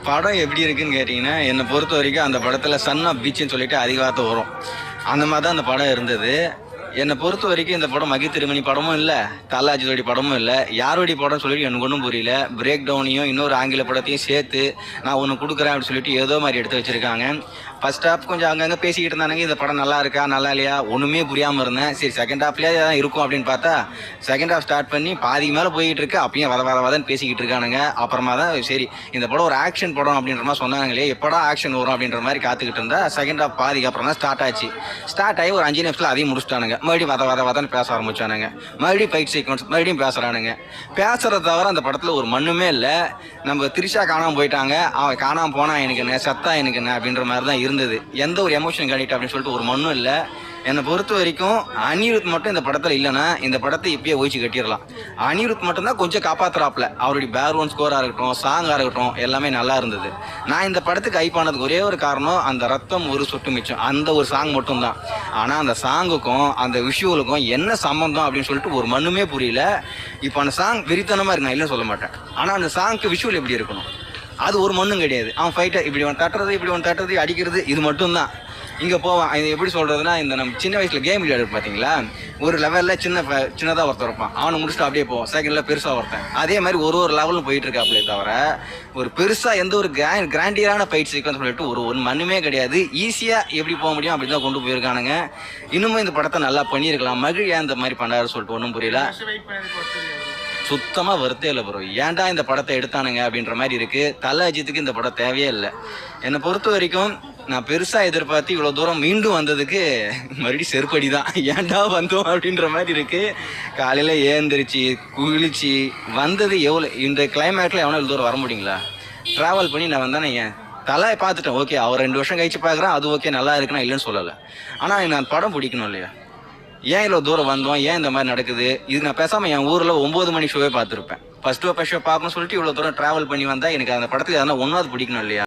படம் எப்படி இருக்குன்னு கேட்டிங்கன்னா, என்னை பொறுத்த வரைக்கும் அந்த படத்தில் சன் ஆஃப் பீச்சுன்னு சொல்லிட்டு அதிக வார்த்தை வரும். அந்த மாதிரி தான் அந்த படம் இருந்தது. என்னை பொறுத்த வரைக்கும் இந்த படம் மகி திருமணி படமும் இல்லை, தல அஜித்தோடைய படமும் இல்லை, யாரோடைய படம் சொல்லிட்டு எனக்கு ஒன்றும் புரியல. பிரேக் டவுனையும் இன்னொரு ஆங்கில படத்தையும் சேர்த்து நான் ஒன்று கொடுக்குறேன் அப்படின்னு சொல்லிட்டு ஏதோ மாதிரி எடுத்து வச்சிருக்காங்க. ஃபர்ஸ்ட் ஹாஃப் கொஞ்சம் அங்கங்கே பேசிக்கிட்டு இருந்தானுங்க, இந்த படம் நல்லா இருக்கா நல்லா இல்லையா ஒன்றுமே புரியாமல் இருந்தேன். சரி செகண்ட் ஹாஃப்லேயே தான் இருக்கும் அப்படின்னு பார்த்தா செகண்ட் ஹாஃப் ஸ்டார்ட் பண்ணி பாதிக்கு மேலே போய்கிட்டு இருக்கு. அப்பயும் வதன்னு பேசிக்கிட்டு இருக்கானுங்க. அப்புறமா தான் சரி இந்த படம் ஒரு ஆக்ஷன் படம் அப்படின்ற மாதிரி சொன்னாங்களே, எப்படா ஆக்ஷன் வரும் அப்படின்ற மாதிரி காத்துக்கிட்டு இருந்தா செகண்ட் ஹாஃப் பாதிக்கு அப்புறம் தான் ஸ்டார்ட் ஆச்சு. ஸ்டார்ட் ஆகி ஒரு 5 நிமிஷத்தில் அதையும் முடிச்சிட்டானுங்க. மறுபடியும் வதன்னு பேச ஆரம்பிச்சானுங்க. மறுபடியும் ஃபைட் சீக்வன்ஸ் மறுபடியும் பேசுறானுங்க. பேசுறத தவிர அந்த படத்தில் ஒரு மண்ணுமே இல்லை. நம்ம திரிஷா காணாமல் போயிட்டாங்க, அவன் காணாமல் போனா எனக்கு என்ன, சத்தா எனக்கு என்ன அப்படின்ற மாதிரி தான் இருந்தது. எந்த ஒரு எமோஷன் கனெக்ட் அப்படின்னு சொல்லிட்டு ஒரு மண்ணும் இல்லை. என்னை பொறுத்த வரைக்கும் அனிருத் மட்டும் இந்த படத்தில் இல்லைன்னா இந்த படத்தை இப்பயே ஒழிச்சு கட்டிடலாம். அனிருத் மட்டும்தான் கொஞ்சம் காப்பாற்றுறாப்புல. அவருடைய பேக்ரவுண்ட் ஸ்கோராக இருக்கட்டும், சாங்காக இருக்கட்டும், எல்லாமே நல்லா இருந்தது. நான் இந்த படத்துக்கு ஹைப் ஆனதுக்கு ஒரே ஒரு காரணம் அந்த ரத்தம் ஒரு சொட்டு மிச்சம் அந்த ஒரு சாங் மட்டும்தான். ஆனால் அந்த சாங்குக்கும் அந்த விஷுவலுக்கும் என்ன சம்பந்தம் அப்படின்னு சொல்லிட்டு ஒரு மண்ணுமே புரியல. இப்போ அந்த சாங் வெறித்தனமாக இருக்கு, நான் இல்லைன்னு சொல்ல மாட்டேன். ஆனால் அந்த சாங்க்கு விஷுவல் எப்படி இருக்கணும் அது ஒரு மண்ணும் கிடையாது. அவன் ஃபைட்டை இப்படி ஒன்று தட்டுறது இப்படி ஒன்று தட்டுறது அடிக்கிறது இது மட்டும்தான். இங்கே போவான். இது எப்படி சொல்கிறதுனா, இந்த நம்ம சின்ன வயசில் கேம் விளையாடுறது பார்த்தீங்களா, ஒரு லெவலில் சின்னதாக ஒருத்தர் இருப்பான், அவனை முடிச்சுட்டு அப்படியே போவான். செகண்டில் பெருசாக ஒருத்தன், அதே மாதிரி ஒரு லெவலும் போயிட்டு இருக்காப்லே தவிர ஒரு பெருசாக எந்த ஒரு கிராண்டியரான ஃபைட் சீக்வன்ஸ் சொல்லிட்டு ஒரு மண்ணுமே கிடையாது. ஈஸியாக எப்படி போக முடியும் அப்படி தான் கொண்டு போயிருக்கானுங்க. இன்னுமும் இந்த படத்தை நல்லா பண்ணியிருக்கலாம். மகிழ் ஏன் இந்த மாதிரி பண்ணாரு சொல்லிட்டு ஒன்றும் புரியல. சுத்தமாக வருத்தே இல்லை ப்ரோ. ஏன்டா இந்த படத்தை எடுத்தானுங்க அப்படின்ற மாதிரி இருக்குது. தல அஜித்துக்கு இந்த படம் தேவையே இல்லை. என்னை பொறுத்த வரைக்கும் நான் பெருசாக எதிர்பார்த்து இவ்வளோ தூரம் மீண்டும் வந்ததுக்கு மறுபடியும் செருப்படி தான். ஏன்டா வந்தோம் அப்படின்ற மாதிரி இருக்குது. காலையில் ஏந்திரிச்சு குளிச்சு வந்தது எவ்வளோ, இந்த கிளைமேட்டில் எவ்வளோ இவ்வளோ தூரம் வர முடியுங்களா? ட்ராவல் பண்ணி நான் வந்தானே, ஏன் தலை பார்த்துட்டேன், ஓகே அவர் 2 வருஷம் கழிச்சு பார்க்குறேன், அது ஓகே நல்லா இருக்குன்னா இல்லைன்னு சொல்லலை. ஆனால் நான் படம் பிடிக்கணும் இல்லையா? ஏன் இவ்வளோ தூரம் வந்தோம், ஏன் இந்த மாதிரி நடக்குது? இது நான் பேசாமல் என் ஊரில் 9 மணி ஷோவே பார்த்துருப்பேன். ஃபர்ஸ்ட் ஷோ பார்க்கணும்னு சொல்லிட்டு இவ்வளோ தூரம் ட்ராவல் பண்ணி வந்தால் எனக்கு அந்த படத்தில் எதனா ஒன்றாவது பிடிக்கணும் இல்லையா?